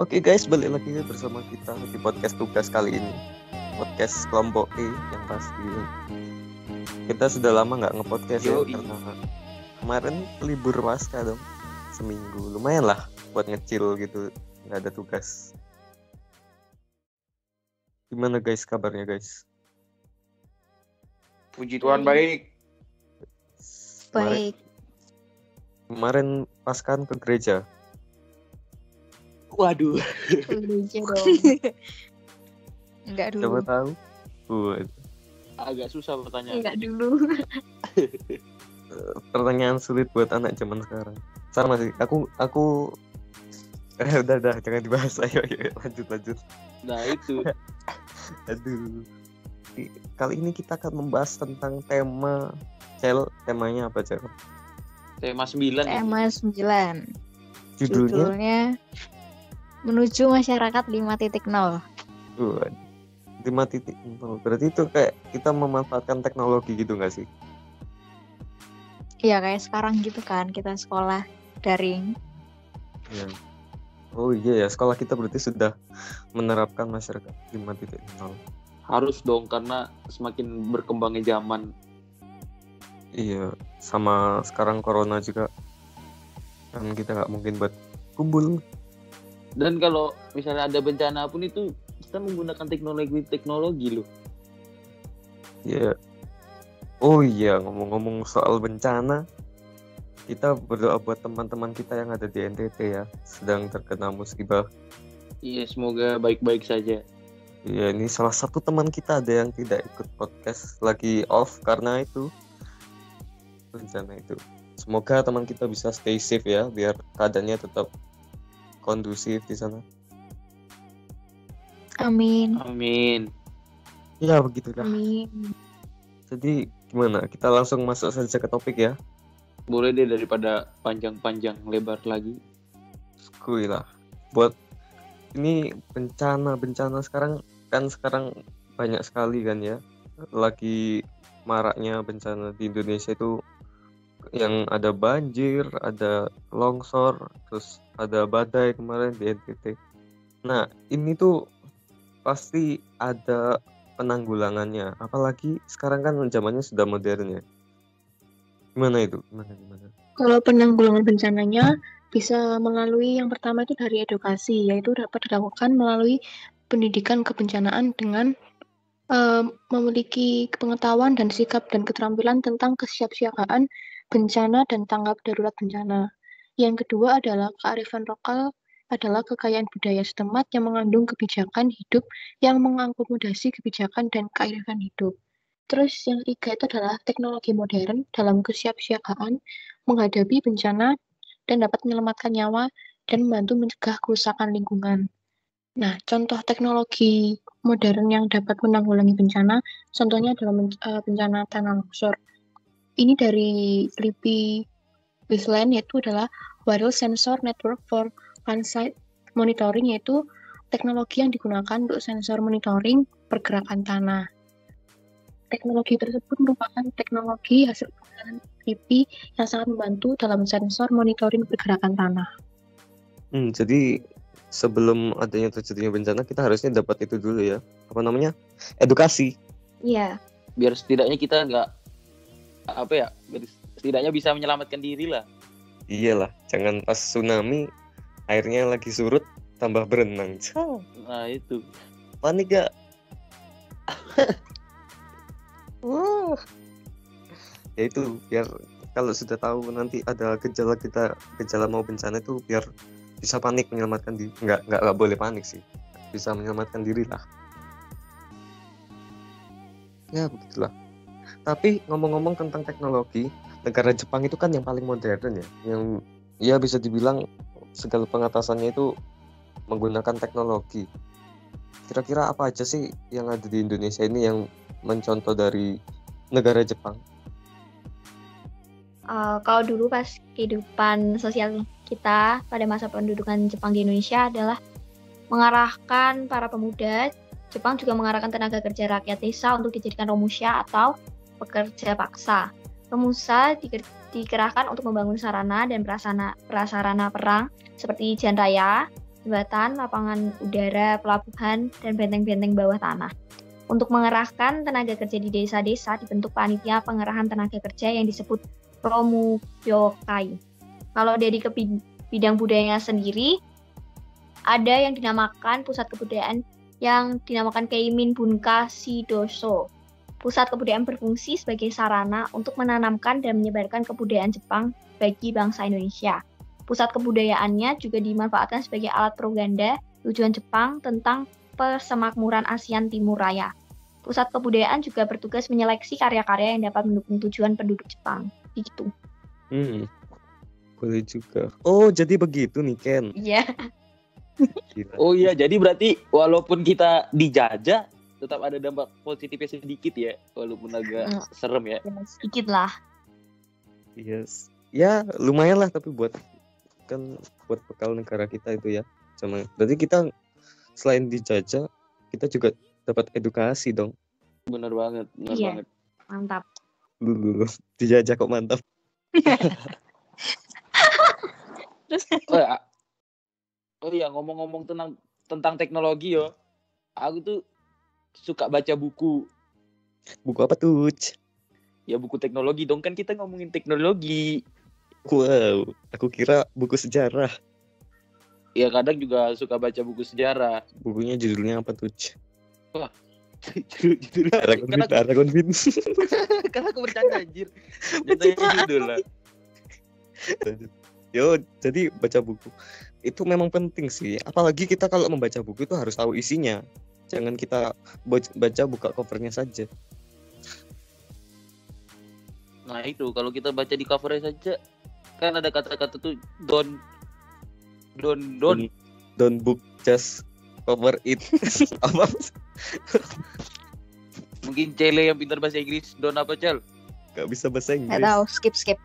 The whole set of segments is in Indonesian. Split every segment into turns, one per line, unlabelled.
Oke guys, balik lagi bersama kita di podcast tugas kali ini. Podcast kelompok E yang pasti. Kita sudah lama nggak nge-podcast ya, karena kemarin libur pasca dong. Seminggu, lumayan lah buat ngecil gitu, nggak ada tugas. Gimana guys kabarnya guys?
Puji Tuhan baik.
Kemarin paskan ke gereja.
Waduh.
Gereja dong. Enggak dulu.
Siapa tahu?
Agak susah pertanyaan.
Enggak dulu.
Pertanyaan sulit buat anak zaman sekarang. Sama sih. Aku udah jangan dibahas. Ayo lanjut.
Nah itu.
Aduh. Kali ini kita akan membahas tentang temanya apa Cel?
Tema 9.
Tema 9.
Judulnya
Menuju Masyarakat 5.0.
5.0. Berarti itu kayak kita memanfaatkan teknologi gitu nggak sih?
Iya, kayak sekarang gitu kan, kita sekolah daring.
Ya. Oh iya ya, sekolah kita berarti sudah menerapkan masyarakat 5.0.
Harus dong, karena semakin berkembangnya zaman.
Iya, sama sekarang corona juga kan kita nggak mungkin buat kumpul.
Dan kalau misalnya ada bencana pun itu kita menggunakan teknologi loh.
Iya. Oh iya, ngomong-ngomong soal bencana, kita berdoa buat teman-teman kita yang ada di NTT ya, sedang terkena musibah.
Iya, semoga baik-baik saja.
Iya, ini salah satu teman kita ada yang tidak ikut podcast, lagi off karena itu bencana itu. Semoga teman kita bisa stay safe ya, biar keadaannya tetap kondusif di sana.
Amin.
Ya begitulah.
Amin.
Jadi gimana? Kita langsung masuk saja ke topik ya.
Boleh deh, daripada panjang-panjang lebar lagi.
Skuy lah. Buat ini bencana sekarang banyak sekali kan ya. Lagi maraknya bencana di Indonesia itu, yang ada banjir, ada longsor, terus ada badai kemarin di NTT. Nah, ini tuh pasti ada penanggulangannya. Apalagi sekarang kan zamannya sudah modern ya. Gimana itu? Gimana?
Kalau penanggulangan bencananya bisa melalui yang pertama itu dari edukasi, yaitu dapat dilakukan melalui pendidikan kebencanaan dengan memiliki pengetahuan dan sikap dan keterampilan tentang kesiapsiagaan bencana dan tanggap darurat bencana. Yang kedua adalah kearifan lokal, adalah kekayaan budaya setempat yang mengandung kebijakan hidup yang mengakomodasi kebijakan dan kearifan hidup. Terus yang ketiga itu adalah teknologi modern dalam kesiapsiagaan menghadapi bencana dan dapat menyelamatkan nyawa dan membantu mencegah kerusakan lingkungan. Nah, contoh teknologi modern yang dapat menanggulangi bencana, contohnya adalah bencana tanah longsor. Ini dari LIPI Baseline, yaitu adalah Wireless Sensor Network for On-Site Monitoring, yaitu teknologi yang digunakan untuk sensor monitoring pergerakan tanah. Teknologi tersebut merupakan teknologi hasil penelitian LIPI yang sangat membantu dalam sensor monitoring pergerakan tanah.
Jadi sebelum adanya terjadinya bencana, kita harusnya dapat itu dulu ya. Apa namanya? Edukasi.
Iya.
Biar setidaknya kita biar setidaknya bisa menyelamatkan diri lah.
Iyalah, jangan pas tsunami airnya lagi surut tambah berenang.
Nah itu.
Panik gak? Ya itu, biar kalau sudah tahu nanti ada gejala mau bencana itu, biar bisa panik menyelamatkan diri. Nggak boleh panik sih, bisa menyelamatkan diri lah. Ya begitulah. Tapi ngomong-ngomong tentang teknologi, negara Jepang itu kan yang paling modern ya, yang ya bisa dibilang segala pengatasannya itu menggunakan teknologi. Kira-kira apa aja sih yang ada di Indonesia ini yang mencontoh dari negara Jepang?
Kalau dulu pas kehidupan sosial kita pada masa pendudukan Jepang di Indonesia adalah mengarahkan para pemuda. Jepang juga mengarahkan tenaga kerja rakyat desa untuk dijadikan romusha atau pekerja paksa. Romusha dikerahkan untuk membangun sarana dan prasarana perang seperti jalan raya, jembatan, lapangan udara, pelabuhan, dan benteng-benteng bawah tanah. Untuk mengerahkan tenaga kerja di desa-desa dibentuk panitia pengerahan tenaga kerja yang disebut Promupyokai. Kalau dari bidang budayanya sendiri, ada yang dinamakan pusat kebudayaan yang dinamakan Keimin Bunka Sidoso. Pusat kebudayaan berfungsi sebagai sarana untuk menanamkan dan menyebarkan kebudayaan Jepang bagi bangsa Indonesia. Pusat kebudayaannya juga dimanfaatkan sebagai alat propaganda tujuan Jepang tentang persemakmuran ASEAN Timur Raya. Pusat kebudayaan juga bertugas menyeleksi karya-karya yang dapat mendukung tujuan penduduk Jepang. Gitu.
Boleh juga. Oh, jadi begitu nih, Ken.
Iya.
Gila.
Oh iya, jadi berarti walaupun kita dijajah, tetap ada dampak positifnya sedikit ya, walaupun agak serem ya.
Sedikit lah.
Yes. Ya, lumayan lah, tapi buat bekal negara kita itu ya. Berarti kita selain dijajah, kita juga dapat edukasi dong.
Bener banget.
Mantap.
Dulu dijajah kok mantap.
Terus
Oh iya, ngomong-ngomong tentang teknologi yo. Aku tuh suka baca buku.
Buku apa tuh?
Ya buku teknologi dong, kan kita ngomongin teknologi.
Wow, aku kira buku sejarah.
Ya kadang juga suka baca buku sejarah.
Bukunya judulnya apa tuh?
Judul
Aragon Bin.
Karena aku bercanda anjir. Jatuhnya judul lah.
Yo, jadi baca buku itu memang penting sih. Apalagi kita kalau membaca buku itu harus tahu isinya. Jangan kita baca buka covernya saja.
Nah itu, kalau kita baca di covernya saja, kan ada kata-kata tuh don't
book, just cover it. Apa?
Mungkin Cele yang pintar bahasa Inggris, don't apa Cel?
Gak bisa bahasa Inggris.
Nggak tahu, skip.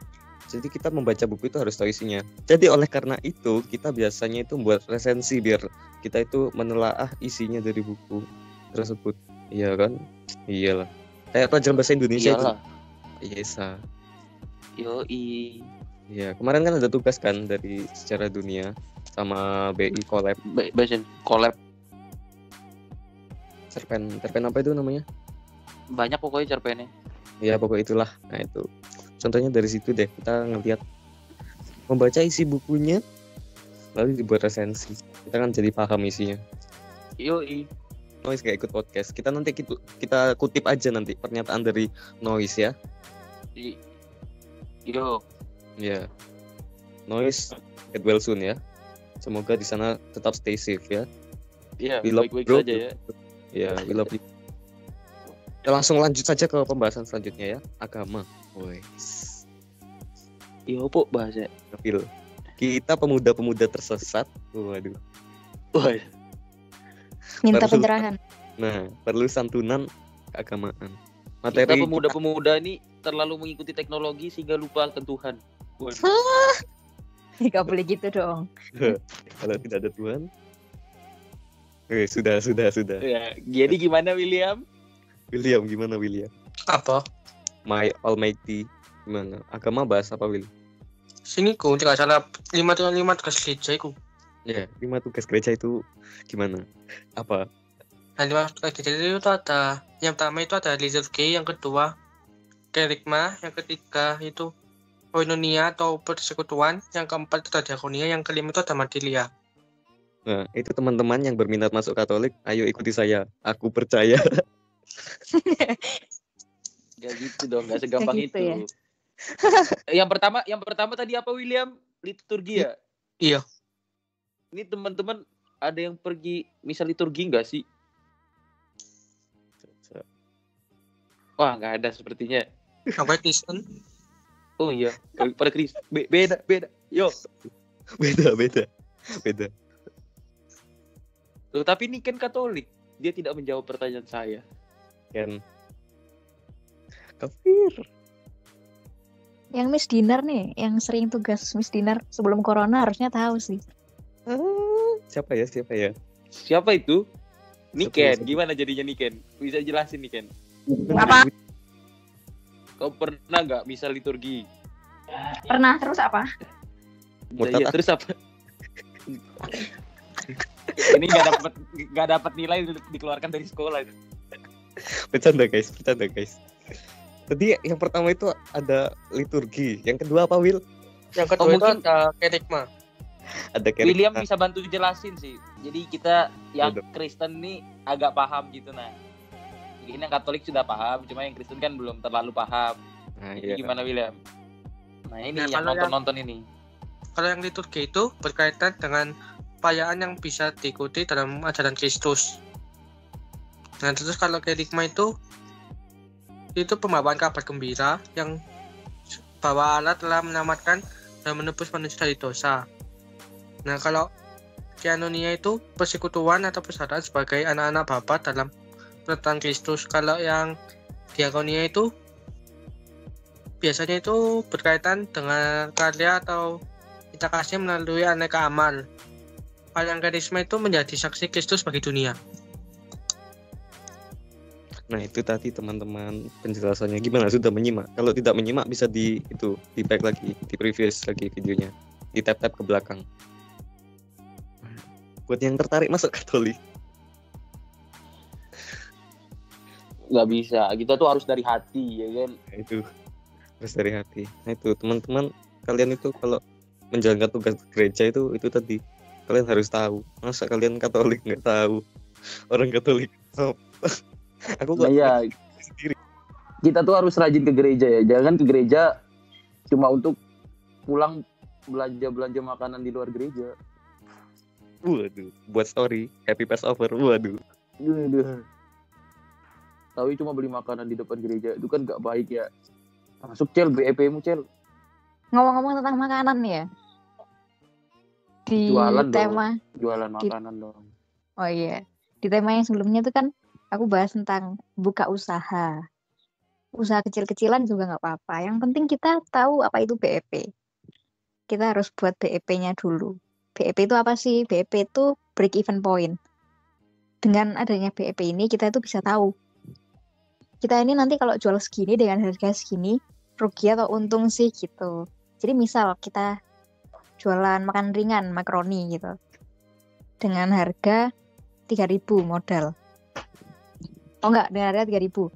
Jadi kita membaca buku itu harus tahu isinya. Jadi oleh karena itu kita biasanya itu membuat resensi biar kita itu menelaah isinya dari buku tersebut. Iya kan? Iyalah. Kayak pelajaran bahasa Indonesia
Iyalah.
itu. Iya.
Yoi.
Iya, kemarin kan ada tugas kan dari sejarah dunia sama BI collab.
Bahasa collab.
Cerpen apa itu namanya?
Banyak pokoknya cerpennya.
Ya pokoknya itulah. Nah itu contohnya dari situ deh, kita ngelihat membaca isi bukunya lalu dibuat resensi, kita kan jadi paham isinya.
Yoi.
Noise gak ikut podcast, kita nanti kita kutip aja nanti pernyataan dari Noise ya.
Yo.
Ya, Noise get well soon ya, semoga di sana tetap stay safe ya.
Iya,
We love
baik-baik
bro.
saja ya.
Ya, we love you. Kita langsung lanjut saja ke pembahasan selanjutnya ya, agama. Wes.
Yo po bahasa.
Kepil. Kita pemuda-pemuda tersesat. Waduh.
Wah.
Minta
Perlu-
pencerahan.
Nah, perlu santunan keagamaan.
Kita
Materi
pemuda-pemuda ini terlalu mengikuti teknologi sehingga lupa akan Tuhan. Waduh.
Nggak boleh gitu dong.
kalau tidak ada Tuhan. Sudah.
Ya, jadi gimana William?
William gimana William?
Apa?
My Almighty gimana? Agama bahas apa Will?
Sini ku tidak salah 5 tugas gereja iku.
Ya, 5 tugas gereja itu gimana? Apa?
Nah, 5 tugas gereja itu ada, yang pertama itu ada liturgi, yang kedua kerigma, yang ketiga itu koinonia atau persekutuan, yang keempat itu ada diakonia, yang kelima itu ada martiria.
Nah, itu teman-teman yang berminat masuk Katolik, ayo ikuti saya. Aku percaya.
Gak gitu dong, gak segampang
Gak gitu
itu. Yang pertama tadi apa William? Liturgi ya?
Iya.
Ini teman-teman ada yang pergi misal liturgi nggak sih? Wah, nggak ada sepertinya.
Aku Kristen.
Oh iya, pada Kristen. Beda. Yo.
Beda.
Loh, tapi ini kan Katolik. Dia tidak menjawab pertanyaan saya.
Kan kafir.
Yang Miss Dinar nih, yang sering tugas Miss Dinar sebelum corona harusnya tahu sih.
Siapa ya?
Siapa itu? Niken.
Siapa?
Gimana jadinya Niken? Bisa jelasin Niken?
Apa?
Kau pernah nggak misal liturgi?
Pernah, terus apa?
Murtad
Iya,
ah.
terus apa? Ini nggak dapat nilai dikeluarkan dari sekolah itu.
Bercanda guys. Tadi yang pertama itu ada liturgi, yang kedua apa Will?
Yang kedua itu
mungkin
ada kerikma.
Ada
William
kerikma.
bisa bantu jelasin sih. Jadi kita yang
Udah.
Kristen nih agak paham gitu nah. Ini yang Katolik sudah paham, cuma yang Kristen kan belum terlalu paham.
Nah,
Ini
iya.
gimana William? Nah ini
Nah,
yang
kalau
nonton ini.
Kalau yang liturgi itu berkaitan dengan perayaan yang bisa diikuti dalam ajaran Kristus. Nah, terus kalau kerikma itu pembawaan kabar gembira yang bahwa Allah telah menyelamatkan dan menebus manusia dari dosa. Nah, kalau Koinonia itu persekutuan atau persaudaraan sebagai anak-anak Bapa dalam penyertaan Kristus. Kalau yang diakonia itu biasanya itu berkaitan dengan karya atau kita kasih melalui aneka amal. Kalau yang karisma itu menjadi saksi Kristus bagi dunia.
Nah, itu tadi teman-teman penjelasannya. Gimana, sudah menyimak? Kalau tidak menyimak bisa di back lagi, di previous lagi videonya. Di tap-tap ke belakang. Buat yang tertarik masuk Katolik.
Nggak bisa, kita tuh harus dari hati ya kan.
Nah, itu harus dari hati. Nah, itu teman-teman, kalian itu kalau menjalankan tugas gereja itu tadi kalian harus tahu. Masa kalian Katolik nggak tahu? Orang Katolik aku
Nah, ya,
sendiri.
kita tuh harus rajin ke gereja ya. Jangan ke gereja cuma untuk pulang belanja makanan di luar gereja.
Waduh, buat story happy Passover. Waduh.
Tapi cuma beli makanan di depan gereja itu kan nggak baik ya. Masuk Cel, BEP-mu Cel.
Ngomong-ngomong tentang makanan nih ya. Di
Jualan
tema
Jualan makanan dong.
Oh iya, di tema yang sebelumnya itu kan aku bahas tentang buka usaha. Usaha kecil-kecilan juga nggak apa-apa. Yang penting kita tahu apa itu BEP. Kita harus buat BEP-nya dulu. BEP itu apa sih? BEP itu break even point. Dengan adanya BEP ini kita itu bisa tahu. Kita ini nanti kalau jual segini dengan harga segini, rugi atau untung sih gitu. Jadi misal kita jualan makan ringan, makaroni gitu. Dengan harga 3.000 modal. Oh enggak, dengan harga 3.000.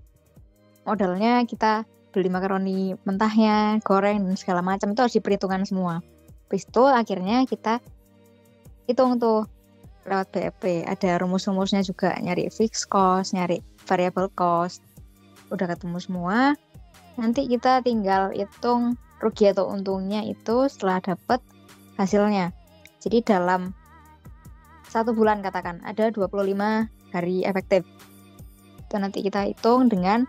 Modalnya kita beli makaroni mentahnya, goreng dan segala macam itu harus diperhitungkan semua. Habis itu akhirnya kita hitung tuh lewat BEP. Ada rumus-rumusnya juga, nyari fixed cost, nyari variable cost. Udah ketemu semua. Nanti kita tinggal hitung rugi atau untungnya itu setelah dapat hasilnya. Jadi dalam 1 bulan katakan ada 25 hari efektif. Itu nanti kita hitung dengan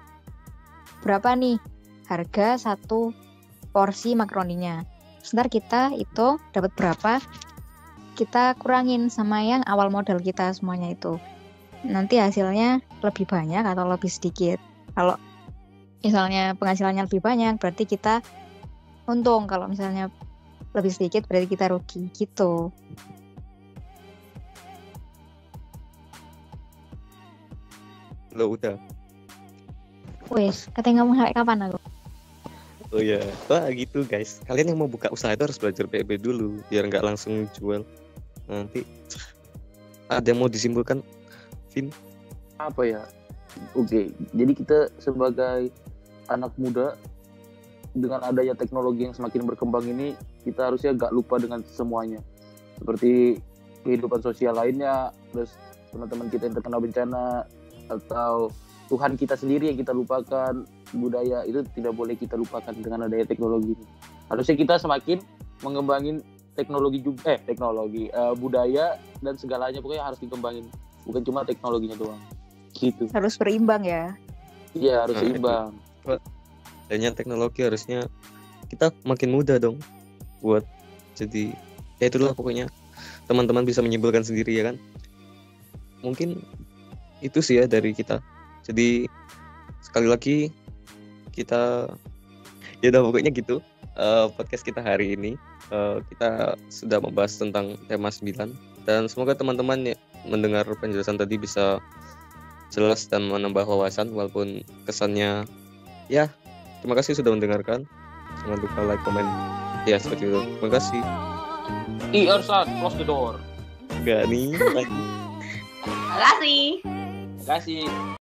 berapa nih harga 1 porsi makaroninya. Sebentar kita hitung dapat berapa, kita kurangin sama yang awal modal kita semuanya itu. Nanti hasilnya lebih banyak atau lebih sedikit. Kalau misalnya penghasilannya lebih banyak berarti kita untung, kalau misalnya lebih sedikit berarti kita rugi gitu.
Lo udah.
Wes, katanya ngomong sampai kapan aku?
Oh ya, wah gitu guys. Kalian yang mau buka usaha itu harus belajar BEP dulu, biar nggak langsung jual. Nanti ada yang mau disimpulkan, Vin?
Apa ya? Oke, jadi kita sebagai anak muda dengan adanya teknologi yang semakin berkembang ini, kita harusnya gak lupa dengan semuanya. Seperti kehidupan sosial lainnya, terus teman-teman kita yang terkena bencana, atau Tuhan kita sendiri yang kita lupakan, budaya itu tidak boleh kita lupakan dengan adanya teknologi ini. Harusnya kita semakin mengembangin budaya dan segalanya pokoknya harus dikembangin, bukan cuma teknologinya doang. Gitu.
Harus berimbang ya.
Iya, harus seimbang.
Adanya teknologi harusnya kita makin mudah dong buat jadi ya itulah pokoknya teman-teman bisa menyimpulkan sendiri ya kan. Mungkin itu sih ya dari kita. Jadi sekali lagi kita ya udah pokoknya gitu podcast kita hari ini. Kita sudah membahas tentang tema 9 dan semoga teman-teman mendengar penjelasan tadi bisa jelas dan menambah wawasan walaupun kesannya ya. Terima kasih sudah mendengarkan. Jangan lupa like, komen. Ya seperti itu. Terima kasih.
Irsan, close the door.
Enggak nih.
Terima kasih.
Terima kasih.